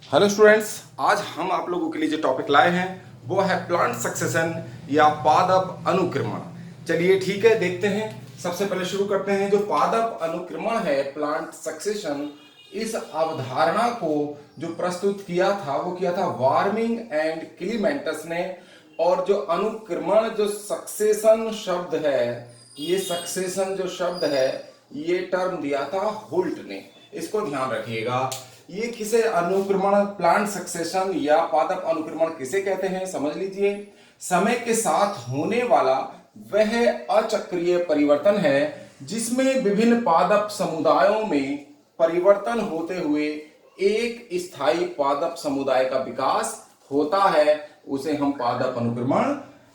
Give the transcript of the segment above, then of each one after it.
Hello students, आज हम आप लोगों के लिए जो टॉपिक लाए हैं वो है प्लांट सक्सेशन या पादप अनुक्रमण। चलिए ठीक है, देखते हैं। सबसे पहले शुरू करते हैं। जो पादप अनुक्रमण है, प्लांट सक्सेशन, इस अवधारणा को जो प्रस्तुत किया था वो किया था वार्मिंग एंड क्लीमेंटस ने। और जो अनुक्रमण, जो सक्सेशन शब्द है, ये सक्सेशन जो शब्द है ये टर्म दिया था हुल्ट ने। इसको ध्यान रखिएगा। ये किसे अनुक्रमण, प्लांट सक्सेशन या पादप अनुक्रमण किसे कहते हैं समझ लीजिए। समय के साथ होने वाला वह अचक्रीय परिवर्तन है जिसमें विभिन्न पादप समुदायों में परिवर्तन होते हुए एक स्थायी पादप समुदाय का विकास होता है, उसे हम पादप अनुक्रमण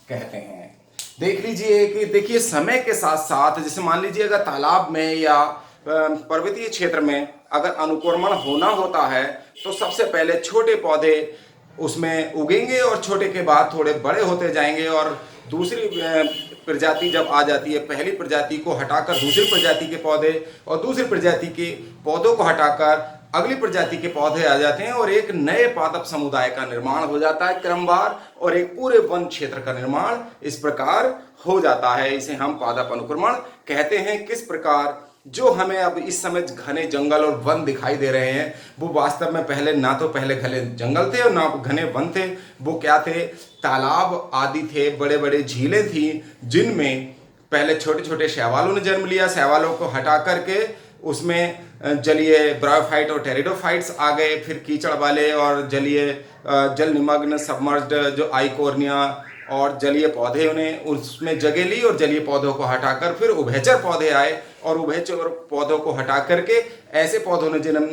कहते हैं। देख लीजिए कि देखिए समय के साथ साथ, जैसे मान लीजिए अगर तालाब में या पर्वतीय क्षेत्र में अगर अनुक्रमण होना होता है तो सबसे पहले छोटे पौधे उसमें उगेंगे और छोटे के बाद थोड़े बड़े होते जाएंगे और दूसरी प्रजाति जब आ जाती है, पहली प्रजाति को हटाकर दूसरी प्रजाति के पौधे और दूसरी प्रजाति के पौधों को हटाकर अगली प्रजाति के पौधे आ जाते हैं और एक नए पादप समुदाय का निर्माण हो जाता है क्रमवार, और एक पूरे वन क्षेत्र का निर्माण इस प्रकार हो जाता है। इसे हम पादप अनुक्रमण कहते हैं। किस प्रकार जो हमें अब इस समय घने जंगल और वन दिखाई दे रहे हैं वो वास्तव में पहले ना तो पहले घने जंगल थे और ना घने वन थे। वो क्या थे? तालाब आदि थे, बड़े बड़े झीलें थी जिनमें पहले छोटे छोटे शैवालों ने जन्म लिया। शैवालों को हटा करके उसमें जलीय ब्रायोफाइट और टेरिडोफाइट्स आ गए, फिर कीचड़ वाले और जलीय जल निमग्न सबमर्ज्ड जो आइकोर्निया और जलीय पौधे उन्हें उसमें जगह ली, और जलीय पौधों को हटाकर फिर उभयचर पौधे आए और उभयचर पौधों को हटा करके ऐसे पौधों ने जन्म,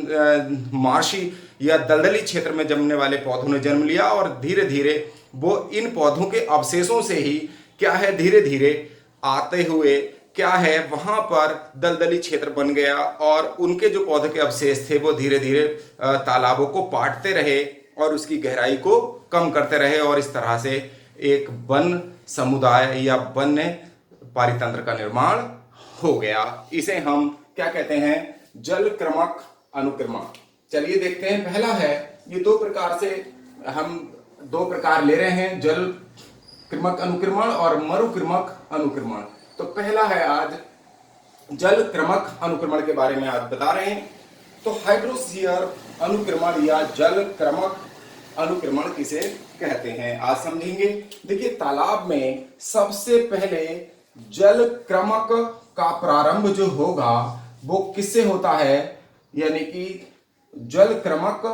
मार्शी या दलदली क्षेत्र में जमने वाले पौधों ने जन्म लिया। और धीरे धीरे वो इन पौधों के अवशेषों से ही क्या है, धीरे धीरे आते हुए क्या है, वहां पर दलदली क्षेत्र बन गया और उनके जो पौधे के अवशेष थे वो धीरे धीरे तालाबों को पाटते रहे और उसकी गहराई को कम करते रहे, और इस तरह से एक वन समुदाय या वन्य पारितंत्र का निर्माण हो गया। इसे हम क्या कहते हैं? जल क्रमक अनुक्रमण। चलिए देखते हैं। पहला है, ये दो प्रकार से हम दो प्रकार ले रहे हैं, जल क्रमक अनुक्रमण और मरुक्रमक अनुक्रमण। तो पहला है आज जल क्रमक अनुक्रमण के बारे में आज बता रहे हैं। तो हाइड्रोस्फीयर अनुक्रमण या जल क्रमक अनुक्रमण किसे कहते हैं आज समझेंगे। देखिए, तालाब में सबसे पहले जल क्रमक का प्रारंभ जो होगा वो किससे होता है, यानी कि जल क्रमक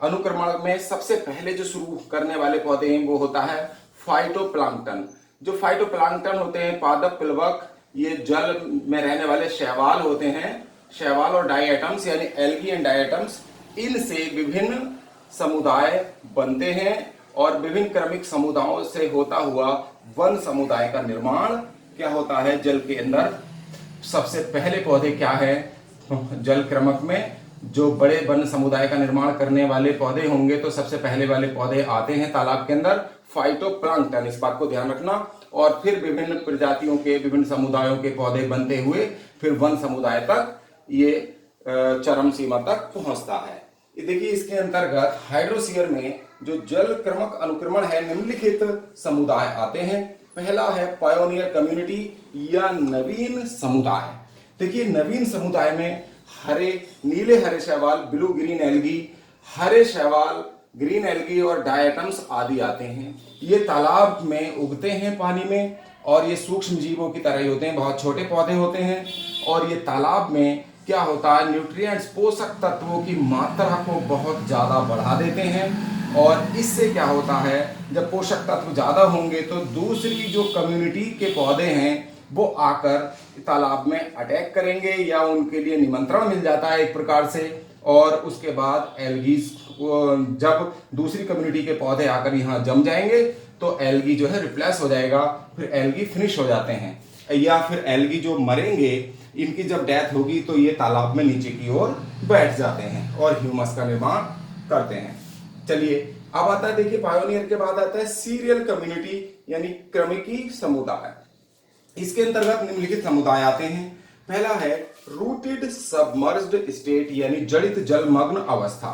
अनुक्रमण में सबसे पहले जो शुरू करने वाले पौधे हैं वो होता है फाइटोप्लैंक्टन। जो फाइटोप्लैंक्टन होते हैं, पादप प्लवक, ये जल में रहने वाले शैवाल होते हैं। शैवाल और डायटम्स यानी एल्गी एंड डायटम्स, इनसे विभिन्न समुदाय बनते हैं और विभिन्न क्रमिक समुदायों से होता हुआ वन समुदाय का निर्माण क्या होता है जल के अंदर। सबसे पहले पौधे क्या है जल क्रमक में, जो बड़े वन समुदाय का निर्माण करने वाले पौधे होंगे तो सबसे पहले वाले पौधे आते हैं तालाब के अंदर फाइटोप्लैंक्टन, इस बात को ध्यान रखना। और फिर विभिन्न प्रजातियों के विभिन्न समुदायों के पौधे बनते हुए फिर वन समुदाय तक ये चरम सीमा तक पहुंचता है। देखिए, इसके अंतर्गत हाइड्रोस्फीयर में जो जल क्रमक अनुक्रमण है, निम्नलिखित समुदाय आते हैं। पहला है पायोनियर कम्युनिटी या नवीन समुदाय। देखिए, नवीन समुदाय में हरे, नीले हरे शैवाल, ब्लू ग्रीन एल्गी, हरे शैवाल, ग्रीन एल्गी और डायटम्स आदि आते हैं। ये तालाब में उगते हैं पानी में और ये सूक्ष्म जीवों की तरह ही होते हैं, बहुत छोटे पौधे होते हैं। और ये तालाब में क्या होता है, न्यूट्रिएंट्स, पोषक तत्वों की मात्रा को बहुत ज़्यादा बढ़ा देते हैं। और इससे क्या होता है, जब पोषक तत्व ज़्यादा होंगे तो दूसरी जो कम्युनिटी के पौधे हैं वो आकर तालाब में अटैक करेंगे या उनके लिए निमंत्रण मिल जाता है एक प्रकार से। और उसके बाद एल्गीज, जब दूसरी कम्युनिटी के पौधे आकर यहाँ जम जाएंगे तो एल्गी जो है रिप्लेस हो जाएगा, फिर एल्गी फिनिश हो जाते हैं, या फिर एल्गी जो मरेंगे इनकी जब डेथ होगी तो ये तालाब में नीचे की ओर बैठ जाते हैं और ह्यूमस का निर्माण करते हैं। चलिए, अब आता है, देखिए पायोनियर के बाद आता है सीरियल कम्युनिटी यानी क्रमिकी समुदाय। इसके अंतर्गत निम्नलिखित समुदाय आते हैं। पहला है रूटेड सबमर्ज्ड स्टेट यानी जड़ित जलमग्न अवस्था।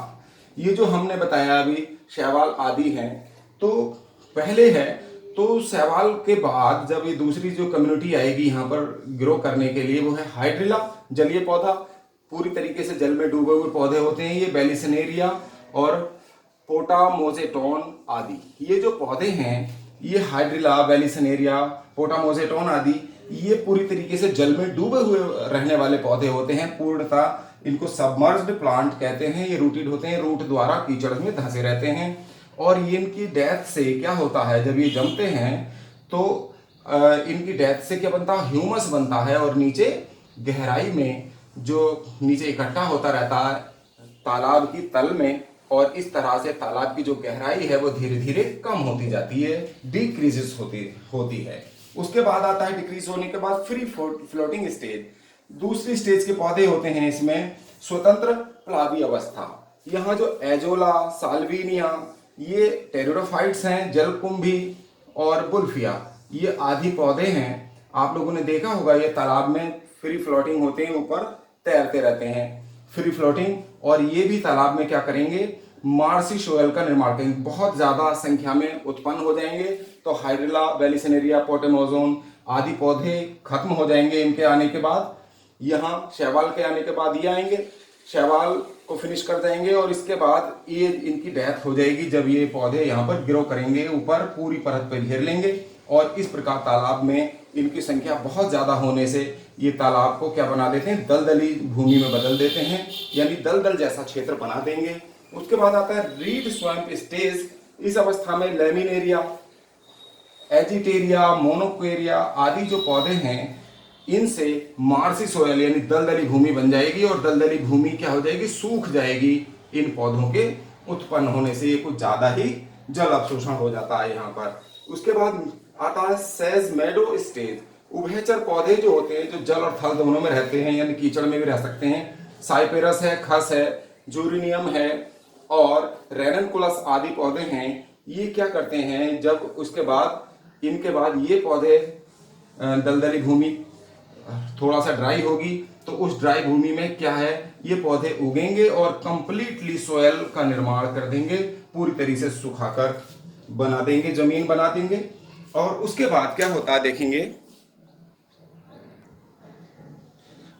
ये जो हमने बताया अभी शैवाल आदि हैं, तो पहले है, तो शैवाल के बाद जब ये दूसरी जो कम्युनिटी आएगी यहाँ पर ग्रो करने के लिए, वो है हाइड्रिला, जलीय पौधा, पूरी तरीके से जल में डूबे हुए पौधे होते हैं ये, बेलिसनेरिया और पोटामोजेटोन आदि। ये जो पौधे हैं, ये हाइड्रिला, बेलिसनेरिया, पोटामोजेटोन आदि, ये पूरी तरीके से जल में डूबे हुए रहने वाले पौधे होते हैं। पूर्णतः इनको सबमर्ज्ड प्लांट कहते हैं। ये रूटेड होते हैं, रूट द्वारा कीचड़ में धंसे रहते हैं। और ये इनकी डेथ से क्या होता है, जब ये जमते हैं तो इनकी डेथ से क्या बनता है, ह्यूमस बनता है, और नीचे गहराई में जो नीचे इकट्ठा होता रहता है तालाब की तल में, और इस तरह से तालाब की जो गहराई है वो धीरे धीरे कम होती जाती है, डिक्रीजेस होती है। उसके बाद आता है डिक्रीज होने के बाद फ्री फ्लोटिंग स्टेज। दूसरी स्टेज के पौधे होते हैं इसमें स्वतंत्र प्लावी अवस्था। यहाँ जो एजोला, साल्विनिया, ये टेरिडोफाइट्स हैं, जलकुंभी और बुल्फिया, ये आदि पौधे हैं। आप लोगों ने देखा होगा ये तालाब में फ्री फ्लोटिंग होते हैं, ऊपर तैरते रहते हैं, फ्री फ्लोटिंग। और ये भी तालाब में क्या करेंगे, मार्सी सोयल का निर्माण करेंगे, बहुत ज्यादा संख्या में उत्पन्न हो जाएंगे। तो हाइड्रिला, बेलिसनेरिया, पोटेमोजोन आदि पौधे खत्म हो जाएंगे इनके आने के बाद। यहाँ शैवाल के आने के बाद ये आएंगे, शैवाल को फिनिश कर जाएंगे, और इसके बाद ये इनकी डेथ हो जाएगी जब ये पौधे यहाँ पर ग्रो करेंगे, ऊपर पूरी परत पर घेर लेंगे। और इस प्रकार तालाब में इनकी संख्या बहुत ज़्यादा होने से ये तालाब को क्या बना देते हैं, दलदली भूमि में बदल देते हैं, यानी दलदल जैसा क्षेत्र बना देंगे। उसके बाद आता है रीड स्वैम्प स्टेज। इस अवस्था में लेमिनेरिया, एजिटेरिया, मोनोक्वेरिया आदि जो पौधे हैं, इनसे मार्सी सोयल यानी दलदली भूमि बन जाएगी, और दलदली भूमि क्या हो जाएगी, सूख जाएगी इन पौधों के उत्पन्न होने से। ये कुछ ज्यादा ही जल अवशोषण हो जाता है यहाँ पर। उसके बाद आता है सेजमेडो स्टेज। उभयचर पौधे जो होते हैं, जो जल और थल दोनों में रहते हैं, यानी कीचड़ में भी रह सकते हैं। साइपेरस है, खस है, जूरिनियम है और रेननकुलस आदि पौधे हैं। ये क्या करते हैं, जब उसके बाद इनके बाद ये पौधे दलदली भूमि थोड़ा सा ड्राई होगी, तो उस ड्राई भूमि में क्या है, ये पौधे उगेंगे और कंप्लीटली सोयल का निर्माण कर देंगे, पूरी तरीके से सुखाकर बना देंगे, जमीन बना देंगे। और उसके बाद क्या होता है देखेंगे,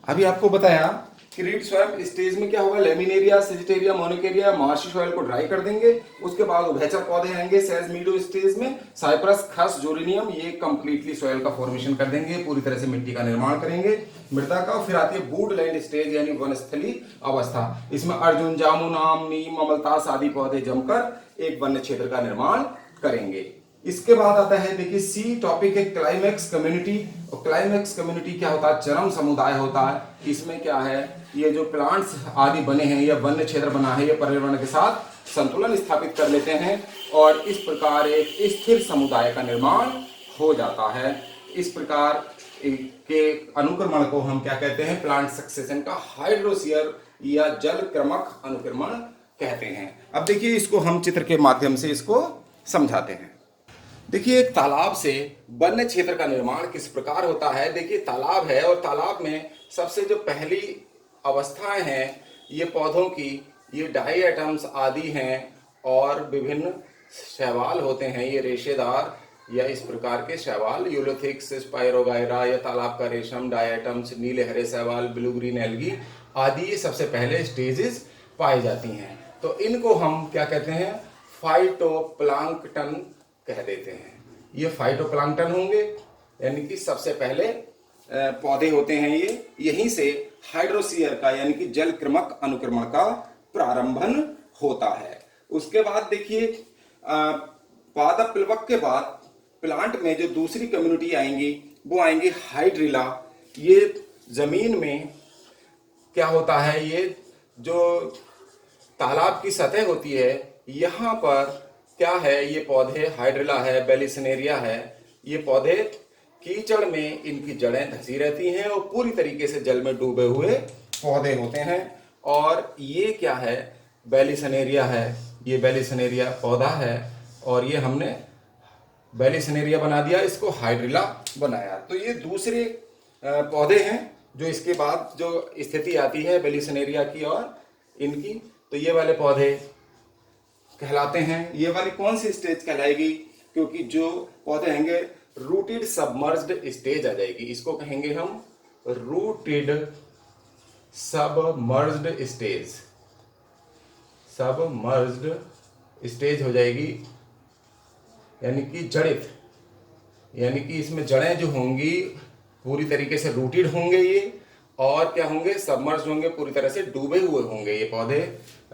अभी आपको बताया कि रीड स्वैम्प स्टेज में क्या होगा, लेमिनेरिया, सेजिटेरिया, मोनिकेरिया, मार्शी सॉइल को ड्राई कर देंगे। उसके बाद उभयचर पौधे आएंगे सेजमीडो स्टेज में, साइप्रस, खस, जोरिनियम, ये कंप्लीटली सॉइल का फॉर्मेशन कर देंगे, पूरी तरह से मिट्टी का निर्माण करेंगे, मृदा का। फिर आती है वुडलैंड स्टेज यानी वनस्थली अवस्था। इसमें अर्जुन, जामुन, आम, नीम, अमलतास आदि पौधे जमकर एक वन्य क्षेत्र का निर्माण करेंगे। इसके बाद आता है देखिए सी टॉपिक है क्लाइमेक्स कम्युनिटी। और क्लाइमेक्स कम्युनिटी क्या होता है, चरम समुदाय होता है। इसमें क्या है, ये जो प्लांट्स आदि बने हैं, ये वन्य क्षेत्र बना है, ये पर्यावरण के साथ संतुलन स्थापित कर लेते हैं, और इस प्रकार एक स्थिर समुदाय का निर्माण हो जाता है। इस प्रकार के अनुक्रमण को हम क्या कहते हैं, प्लांट सक्सेशन का हाइड्रोसियर या जल क्रमक अनुक्रमण कहते हैं। अब देखिए इसको हम चित्र के माध्यम से इसको समझाते हैं। देखिए एक तालाब से वन्य क्षेत्र का निर्माण किस प्रकार होता है। देखिए तालाब है, और तालाब में सबसे जो पहली अवस्थाएं हैं ये पौधों की, ये डायटम्स आदि हैं, और विभिन्न शैवाल होते हैं, ये रेशेदार या इस प्रकार के शैवाल, यूलोथिक्स, स्पाइरोगायरा या तालाब का रेशम, डायटम्स, नीले हरे शैवाल, ब्लू ग्रीन एल्गी आदि, ये सबसे पहले स्टेजेस पाई जाती हैं। तो इनको हम क्या कहते हैं, फाइटोप्लांक्टन कह देते हैं। ये फाइटोप्लांक्टन होंगे, यानी कि सबसे पहले पौधे होते हैं ये। यहीं से हाइड्रोसियर का यानी कि जल क्रमक अनुक्रमण का प्रारंभन होता है। उसके बाद देखिए पादप प्लवक के बाद प्लांट में जो दूसरी कम्युनिटी आएंगी वो आएंगी हाइड्रिला। ये जमीन में क्या होता है, ये जो तालाब की सतह होती है यहाँ पर क्या है, ये पौधे हाइड्रिला है, बेलिसनेरिया है, ये पौधे कीचड़ में इनकी जड़ें धसी रहती हैं और पूरी तरीके से जल में डूबे हुए पौधे होते हैं। और ये क्या है, बेलिसनेरिया है, ये बेलिसनेरिया पौधा है, और ये हमने बेलिसनेरिया बना दिया, इसको हाइड्रिला बनाया। तो ये दूसरे पौधे हैं जो इसके बाद जो स्थिति आती है बेलिसनेरिया की और इनकी। तो ये वाले पौधे कहलाते हैं। ये वाली कौन सी स्टेज कहलाएगी? क्योंकि जो पौधे हैंगे रूटेड सबमर्ज्ड स्टेज आ जाएगी, इसको कहेंगे हम rooted submerged stage. Submerged stage हो जाएगी, यानी कि जड़ित, यानी कि इसमें जड़ें जो होंगी पूरी तरीके से रूटेड होंगे ये, और क्या होंगे? सबमर्ज होंगे, पूरी तरह से डूबे हुए होंगे ये पौधे,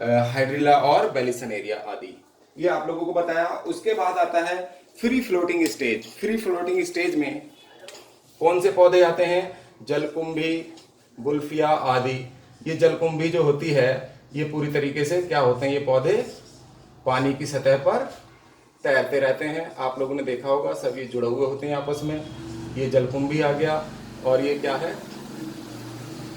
हाइड्रिला और बेलिसनेरिया आदि। ये आप लोगों को बताया। उसके बाद आता है free floating stage. Free floating stage में कौन से पौधे आते हैं? जलकुंभी, गुल्फिया आदि। ये जलकुंभी जो होती है ये पूरी तरीके से क्या होते हैं? ये पौधे पानी की सतह पर तैरते रहते हैं। आप लोगों ने देखा होगा, सभी जुड़े हुए होते हैं आपस में। ये जलकुंभी आ गया, और ये क्या है?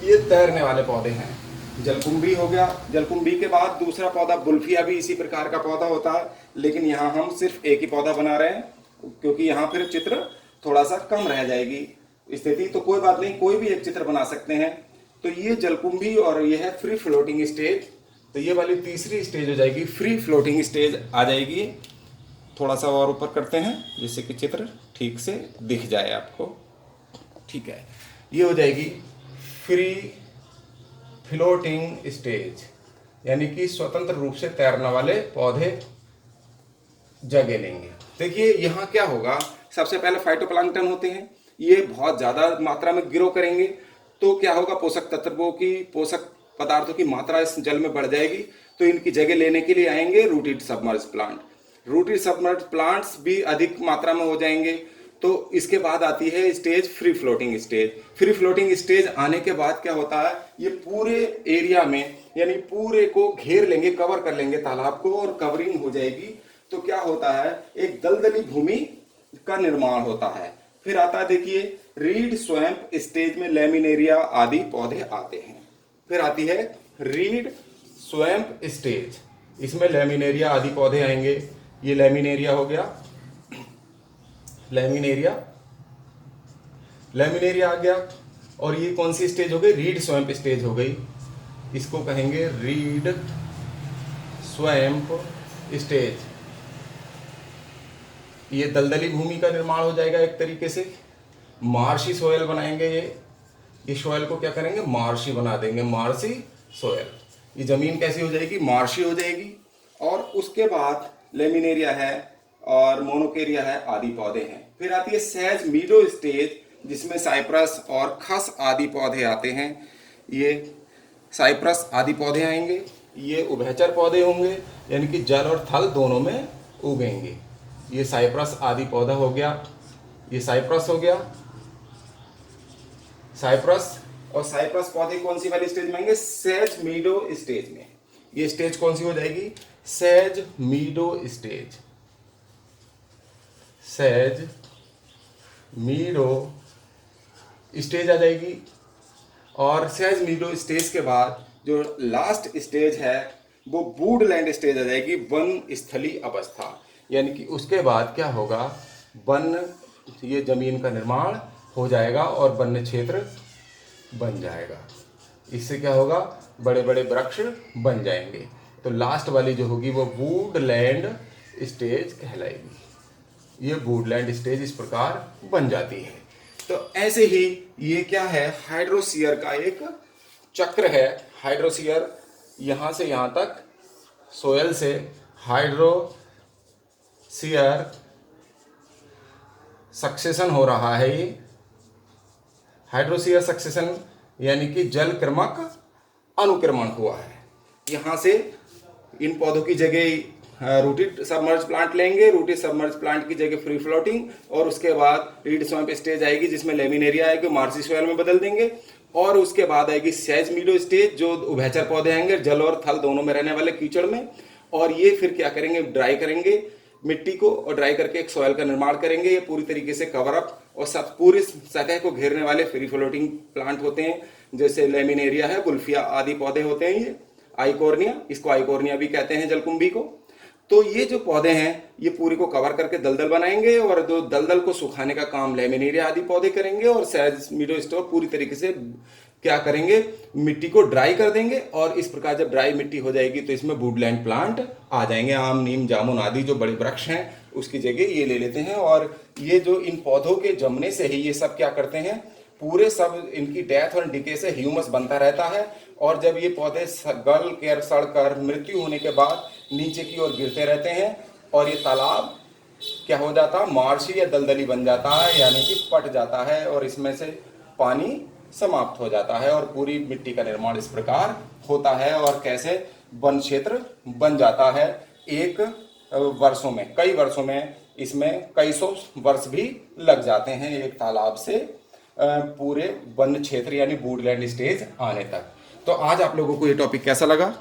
ये तैरने वाले पौधे हैं। जलकुंभी हो गया। जलकुंभी के बाद दूसरा पौधा गुल्फिया भी इसी प्रकार का पौधा होता है, लेकिन यहाँ हम सिर्फ एक ही पौधा बना रहे हैं क्योंकि यहाँ फिर चित्र थोड़ा सा कम रह जाएगी स्थिति। तो कोई बात नहीं, कोई भी एक चित्र बना सकते हैं। तो ये जलकुंभी और ये है फ्री फ्लोटिंग स्टेज। तो ये वाली तीसरी स्टेज हो जाएगी, फ्री फ्लोटिंग स्टेज आ जाएगी। थोड़ा सा और ऊपर करते हैं जिससे कि चित्र ठीक से दिख जाए आपको। ठीक है, ये हो जाएगी फ्री फ्लोटिंग स्टेज, यानी कि स्वतंत्र रूप से तैरने वाले पौधे जगह लेंगे। देखिए यहाँ क्या होगा, सबसे पहले फाइटोप्लैंक्टन होते हैं, ये बहुत ज़्यादा मात्रा में ग्रो करेंगे। तो क्या होगा? पोषक तत्वों की, पोषक पदार्थों की मात्रा इस जल में बढ़ जाएगी। तो इनकी जगह लेने के लिए आएंगे rooted submerge plant. Rooted submerge plants भी अधिक मात्रा में हो जाएंगे। तो इसके बाद आती है stage free floating stage. Free floating stage आने के बाद क्या होता है? ये पूरे एरिया में, यानी पूरे को घेर लेंगे, कवर कर लेंगे तालाब को, और कवरिंग हो जाएगी। तो क्या होता है? एक दलदली भूमि का निर्माण होता है। फिर आता है, देखिए, रीड स्वैम्प स्टेज में लैमिनेरिया आदि पौधे आते हैं। फिर आती है रीड स्वैम्प स्टेज, इसमें लैमिनेरिया आदि पौधे आएंगे। ये लैमिनेरिया हो गया, लैमिनेरिया आ गया। और ये कौन सी स्टेज हो गई? रीड स्वैम्प स्टेज हो गई। इसको कहेंगे रीड स्वैम्प स्टेज। ये दलदली भूमि का निर्माण हो जाएगा एक तरीके से, मार्शी सोयल बनाएंगे। ये सोयल को क्या करेंगे? मार्शी बना देंगे, मार्शी सोयल। ये जमीन कैसी हो जाएगी? मार्शी हो जाएगी। और उसके बाद लेमिनेरिया है और मोनोकेरिया है आदि पौधे हैं। फिर आती है सहज मीडो स्टेज, जिसमें साइप्रस और खस आदि पौधे आते हैं। ये साइप्रस आदि पौधे आएंगे। ये उभयचर पौधे होंगे, यानी कि जल और थल दोनों में उगेंगे। ये साइप्रस आदि पौधा हो गया, ये साइप्रस हो गया, साइप्रस। और साइप्रस पौधे कौन सी वाली स्टेज में आएंगे? सहज मीडो स्टेज में। ये स्टेज कौन सी हो जाएगी? सहज मीडो स्टेज। सहज मीडो स्टेज आ जाएगी। और सहज मीडो स्टेज के बाद जो लास्ट स्टेज है वो वुडलैंड स्टेज आ जाएगी, वन स्थली अवस्था। यानी कि उसके बाद क्या होगा? वन, ये जमीन का निर्माण हो जाएगा और वन्य क्षेत्र बन जाएगा। इससे क्या होगा? बड़े बड़े वृक्ष बन जाएंगे। तो लास्ट वाली जो होगी वो वुडलैंड स्टेज कहलाएगी। ये वुडलैंड स्टेज इस प्रकार बन जाती है। तो ऐसे ही ये क्या है? हाइड्रोसियर का एक चक्र है। हाइड्रोसियर यहाँ से यहाँ तक सोयल से हाइड्रोसियर सक्सेशन हो रहा है। ये हाइड्रोसियर सक्सेशन यानी कि जल क्रमक अनुक्रमण हुआ है। यहाँ से इन पौधों की जगह रूटेड सबमर्ज प्लांट लेंगे, रूटेड सबमर्ज प्लांट की जगह फ्री फ्लोटिंग, और उसके बाद रीड स्वैम्प स्टेज आएगी जिसमें लेमिनेरिया आएगी, मार्सी सोयल में बदल देंगे। और उसके बाद आएगी सहज मीडो स्टेज, जो उभयचर पौधे आएंगे जल और थल दोनों में रहने वाले कीचड़ में। और ये फिर क्या करेंगे? ड्राई करेंगे मिट्टी को, और ड्राई करके एक सॉइल का निर्माण करेंगे। ये पूरी तरीके से कवर अप और सब पूरी सतह को घेरने वाले फ्री फ्लोटिंग प्लांट होते हैं, जैसे लेमिनेरिया है, गुल्फिया आदि पौधे होते हैं। ये आइकोर्निया, इसको आइकोर्निया भी कहते हैं जलकुंभी को। तो ये जो पौधे हैं ये पूरी को कवर करके दलदल बनाएंगे, और जो दलदल को सुखाने का काम लेमिनेरिया आदि पौधे करेंगे। और सहज मीडो स्टोर पूरी तरीके से क्या करेंगे, मिट्टी को ड्राई कर देंगे और इस प्रकार जब ड्राई मिट्टी हो जाएगी तो इसमें वुडलैंड प्लांट आ जाएंगे। आम, नीम, जामुन आदि जो बड़े वृक्ष हैं उसकी जगह ये ले लेते हैं। और ये जो इन पौधों के जमने से ही ये सब क्या करते हैं, पूरे सब इनकी डेथ और डिके से ह्यूमस बनता रहता है। और जब ये पौधे गल कर सड़ कर मृत्यु होने के बाद नीचे की ओर गिरते रहते हैं और ये तालाब क्या हो जाता है, मार्शी या दलदली बन जाता है, यानी कि पट जाता है और इसमें से पानी समाप्त हो जाता है और पूरी मिट्टी का निर्माण इस प्रकार होता है। और कैसे वन क्षेत्र बन जाता है एक वर्षों में, कई वर्षों में, इसमें कई सौ वर्ष भी लग जाते हैं एक तालाब से पूरे वन क्षेत्र यानी वुडलैंड स्टेज आने तक। तो आज आप लोगों को ये टॉपिक कैसा लगा?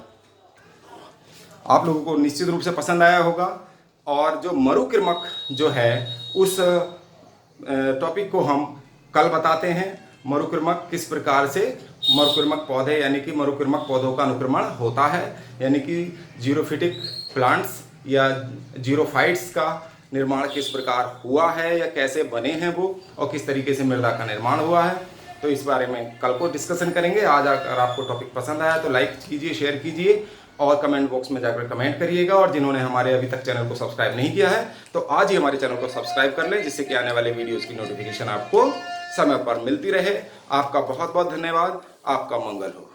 आप लोगों को निश्चित रूप से पसंद आया होगा। और जो मरुकृमक जो है उस टॉपिक को हम कल बताते हैं। मरुकृमक किस प्रकार से मरुकृमक पौधे यानी कि मरुकृमक पौधों का अनुक्रमण होता है, यानी कि जीरोफिटिक प्लांट्स या जीरोफाइट्स का निर्माण किस प्रकार हुआ है या कैसे बने हैं वो, और किस तरीके से मृदा का निर्माण हुआ है। तो इस बारे में कल को डिस्कशन करेंगे। आज अगर आपको टॉपिक पसंद आया तो लाइक कीजिए, शेयर कीजिए और कमेंट बॉक्स में जाकर कमेंट करिएगा। और जिन्होंने हमारे अभी तक चैनल को सब्सक्राइब नहीं किया है तो आज ही हमारे चैनल को सब्सक्राइब कर लें, जिससे कि आने वाले वीडियोज़ की नोटिफिकेशन आपको समय पर मिलती रहे। आपका बहुत बहुत धन्यवाद। आपका मंगल हो।